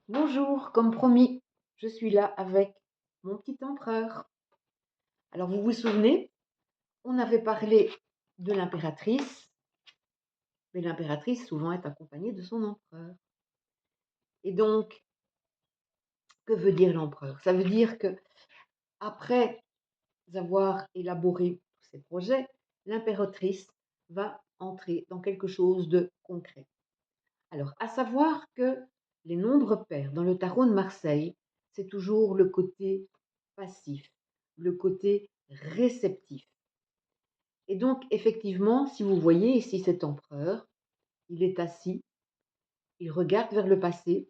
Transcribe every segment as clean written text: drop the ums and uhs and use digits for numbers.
Bonjour, comme promis, je suis là avec mon petit empereur. Alors vous vous souvenez, on avait parlé de l'impératrice, mais l'impératrice souvent est accompagnée de son empereur. Et donc, que veut dire l'empereur? Ça veut dire que après avoir élaboré tous ses projets, l'impératrice va entrer dans quelque chose de concret. Alors, à savoir que les nombres pairs dans le tarot de Marseille, c'est toujours le côté passif, le côté réceptif. Et donc, effectivement, si vous voyez ici cet empereur, il est assis, il regarde vers le passé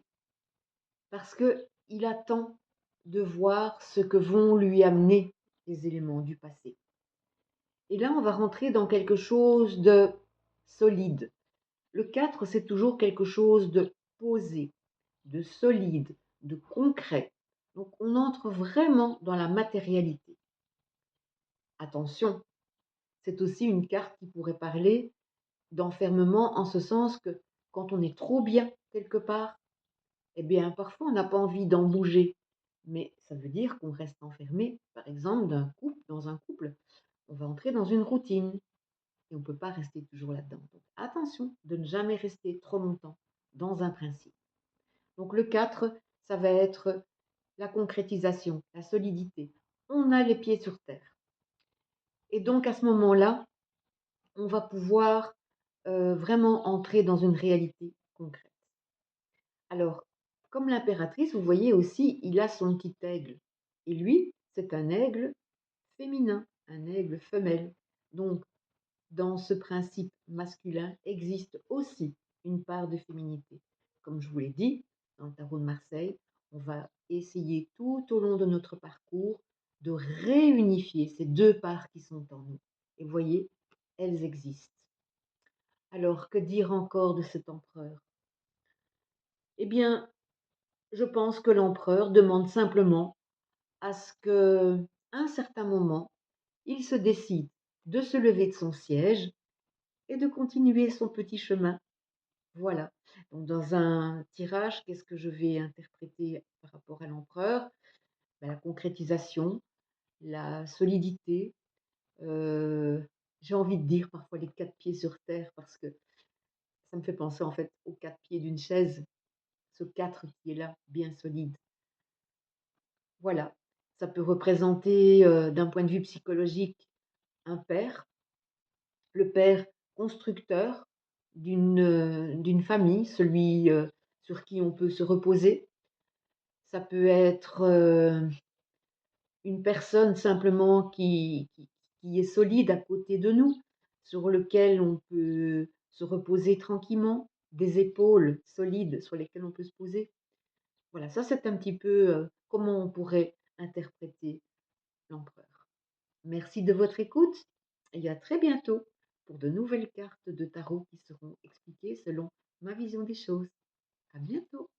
parce qu'il attend de voir ce que vont lui amener les éléments du passé. Et là, on va rentrer dans quelque chose de solide. Le 4, c'est toujours quelque chose de posé, de solide, de concret. Donc on entre vraiment dans la matérialité. Attention, c'est aussi une carte qui pourrait parler d'enfermement en ce sens que quand on est trop bien quelque part, eh bien parfois on n'a pas envie d'en bouger. Mais ça veut dire qu'on reste enfermé, par exemple, dans un couple. On va entrer dans une routine et on ne peut pas rester toujours là-dedans. Donc attention de ne jamais rester trop longtemps dans un principe. Donc le 4, ça va être la concrétisation, la solidité. On a les pieds sur terre. Et donc à ce moment-là, on va pouvoir vraiment entrer dans une réalité concrète. Alors, comme l'impératrice, vous voyez aussi, il a son petit aigle. Et lui, c'est un aigle féminin, un aigle femelle. Donc, dans ce principe masculin existe aussi une part de féminité. Comme je vous l'ai dit, dans le tarot de Marseille, on va essayer tout au long de notre parcours de réunifier ces deux parts qui sont en nous. Et vous voyez, elles existent. Alors, que dire encore de cet empereur? Eh bien, je pense que l'empereur demande simplement à ce qu'à un certain moment, il se décide de se lever de son siège et de continuer son petit chemin. Voilà. Donc dans un tirage, qu'est-ce que je vais interpréter par rapport à l'empereur? La concrétisation, la solidité, j'ai envie de dire parfois les 4 pieds sur terre parce que ça me fait penser en fait aux 4 pieds d'une chaise, ce 4 qui est là, bien solide. Voilà. Ça peut représenter, d'un point de vue psychologique, un père, le père constructeur d'une famille, celui, sur qui on peut se reposer. Ça peut être, une personne simplement qui est solide à côté de nous, sur lequel on peut se reposer tranquillement, des épaules solides sur lesquelles on peut se poser. Voilà, ça c'est un petit peu, comment on pourrait interpréter l'empereur. Merci de votre écoute et à très bientôt pour de nouvelles cartes de tarot qui seront expliquées selon ma vision des choses. À bientôt.